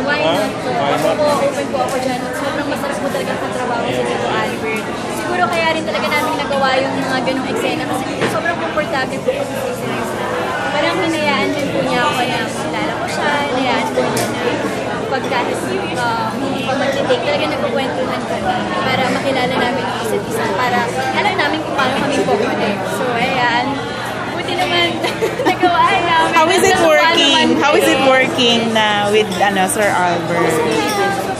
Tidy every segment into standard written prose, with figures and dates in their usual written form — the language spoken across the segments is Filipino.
why not po? Open po ako dyan. Sobrang masarap po talaga sa trabaho sa Tito Albert. Siguro kaya rin talaga namin nagawa yung mga ganong eksena kasi sobrang komportable po kasi sa isa. Parang hinayaan din po niya ako na kilala ko siya, hinayaan po niya na pagkahit hindi pa mag-take, talaga nagkukwentuhan kami para makilala namin yung isa't isa, para alam namin kung paano kami po-connect. So, ayan. Buti naman nagawa namin. How is it working? How is it working na with Sir Albert?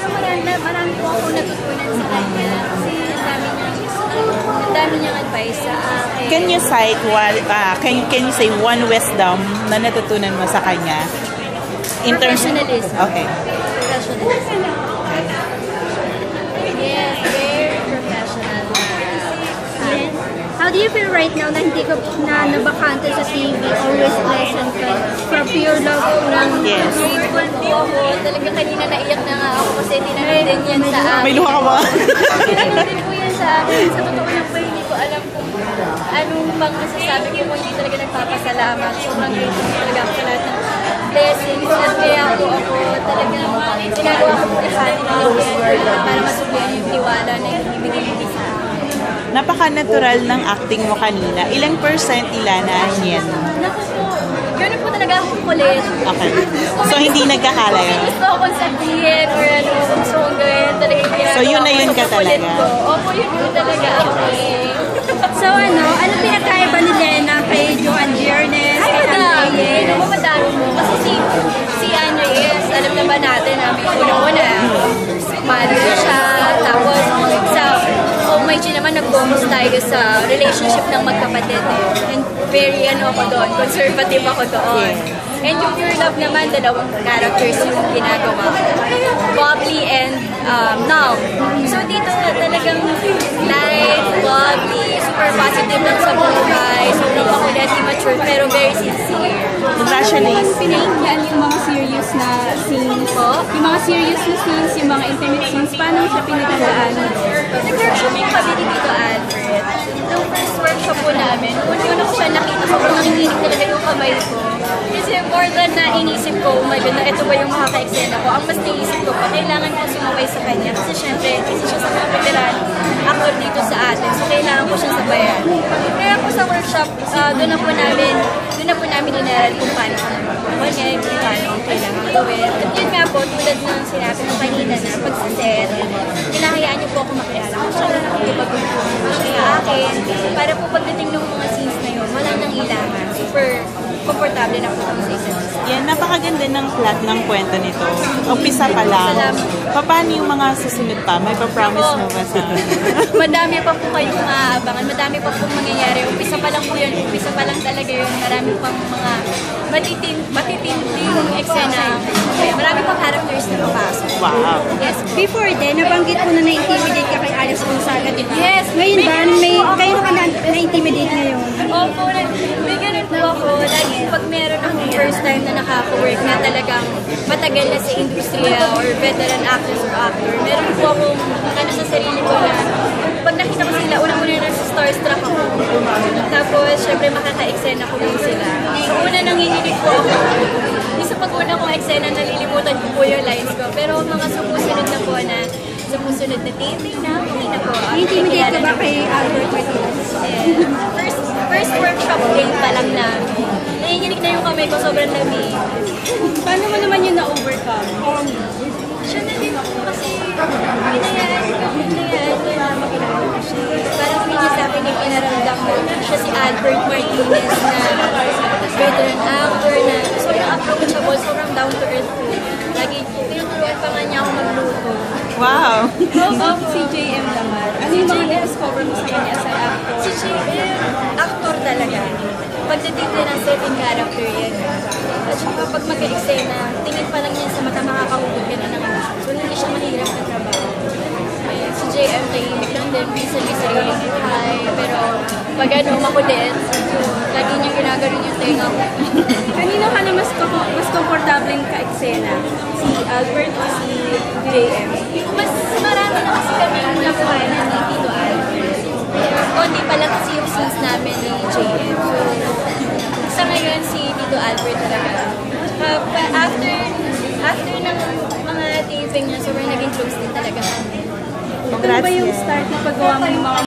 Sobrang marami po ako natutunan sa kanya kasi ang dami niyang advice sa akin. Can you cite can you say one wisdom na natutunan mo sa kanya? Professionalism. Okay. Professionalism. Yes, very professional. How do you feel right now na hindi ka nabakante sa TV? Always present ka for pure love lang. Yes. Grateful po ako. Talaga kanina naiyak na nga ako kasi tinanong din yan sa akin. May luha ka ba? Tinanong din po yan sa akin. Sa totoo lang po, hindi ko alam kung anong pang masasabi ko kung hindi talaga nagpapasalamat. Sobrang grateful talaga ako sa lahat ng blessings. At kaya po ako talagang ginagawa ko po lahat para masubuyan yung tiwala na ibigay mo sa akin. Napaka-natural ng acting mo kanina. Ilang percent Ilana yan? Naku po, gano'n po talaga akong kulit. Okay. So, hindi nagkakala yun? Gusto akong sabihin or ano, gusto kong gawin talaga yung ginagawa. So, yun na yun ka talaga? Opo, yun po talaga ako eh. So ano pinagkaiba ni Lena kay Joanne Biernes? Ay, madami. Madami mo. Kasi si Andres, alam na ba natin na may una-una, mother siya, tapos sa may naman nag-focus tayo sa relationship ng magkapatid eh. And very ako doon, conservative ako doon. And yung Pure Love naman, dalawang characters yung ginagawa ko. Bubbly and Now. So dito talagang light, bubbly, super positive lang sa buhay, sobrang makulit, immature, pero very sincere. Congratulations. Pinahinggan yung mga serious na scenes po? Yung mga serious na scenes, yung mga intimate scenes, paano siya pinaghandaan? Nag-workshop po kami ni Tito Alfred. Nung first workshop po namin, una ko siya nakita, sobrang nanginginig talaga yung kamay ko. Kasi more than na inisip ko, oh my God, na ito ba yung makaka-eksena ko? Ang mas naisip ko pa, kailangan ko sumabay sa kanya. Kasi syempre, kasi siya sa mga veteran actor dito sa atin. So, kailangan ko siyang sabayan. Kaya po sa workshop, doon na po namin inaral kung paano siya mag-connect, kung paano kailangan gawin. At yun nga po, tulad ng sinabi ko kanina na pagsaset, hinahayaan niyo po ako makilala. Kung siya na nakikipag-tulong sa akin, para po pagdating ng mga scenes na yun, wala nang ilangan. Super komportable na po kami sa isa't isa. Yan, napakaganda ng plot ng kwento nito. Umpisa pa lang. Paano yung mga susunod pa? May pa-promise mo ba sa Madami pa po kayong maaabangan. Madami pa po mangyayari. Umpisa pa lang po yun. Umpisa pa lang talaga yun. Marami pang mga matitinding eksena. Marami pang characters na papasok. Wow. Yes. Before then, nabanggit mo na na-intimidate ka kay Alex Gonzaga, di ba? Yes. Ngayon ba, kayo ka na-intimidate ngayon? Opo, may ganun po ako. Lagi pag meron akong first time na nakaka-work na talagang matagal na sa industriya or veteran actress or actor, meron po akong ano sa sarili ko na pag nakita ko sila, unang-una na sa starstruck ako. Tapos, syempre makaka-eksena ko lang sila. So, una nanginginig po ako. Isa pag-una kong eksena, nalilimutan ko po yung lines ko. Pero mga sumusunod na po na sumusunod na taping na, hindi na po. Na-intimidate ka ba kay Albert Martinez? First workshop game pa lang na nanginginig na yung kamay ko, sobrang lamig. Paano mo naman yun na-overcome? Siya na din ako kasi hinayaan ko na makilala ko siya. Parang hindi sa akin yung inaramdam ko. Siya si Albert Martinez na veteran actor na sobrang approachable, sobrang down to earth po. Lagi tinuturuan pa nga niya ako magluto. Wow! Si JM naman. Ano yung mga na-discover mo sa kanya as an actor? Si JM, actor talaga. Pagdating din ang setting character yan. At saka pag mag-eksena, tingin pa lang yan sa mata, makakahugot ka na ng emosyon. So hindi siya mahirap na trabaho. Si JM, tahimik lang din, minsan may sariling buhay. Pero pag ano, makulit, lagi niya ginaganon yung tenga ko. Kanino ka na mas komportableng ka-eksena? Si Albert o si JM? Mas marami na kasi kami yung nakuha na ni Tito Albert. Konti pa lang kasi yung scenes namin ni JM. So, sa ngayon si Tito Albert talaga. after ng mga taping niya, so we're naging close din talaga. Ito ba yung start na paggawa mo yung mga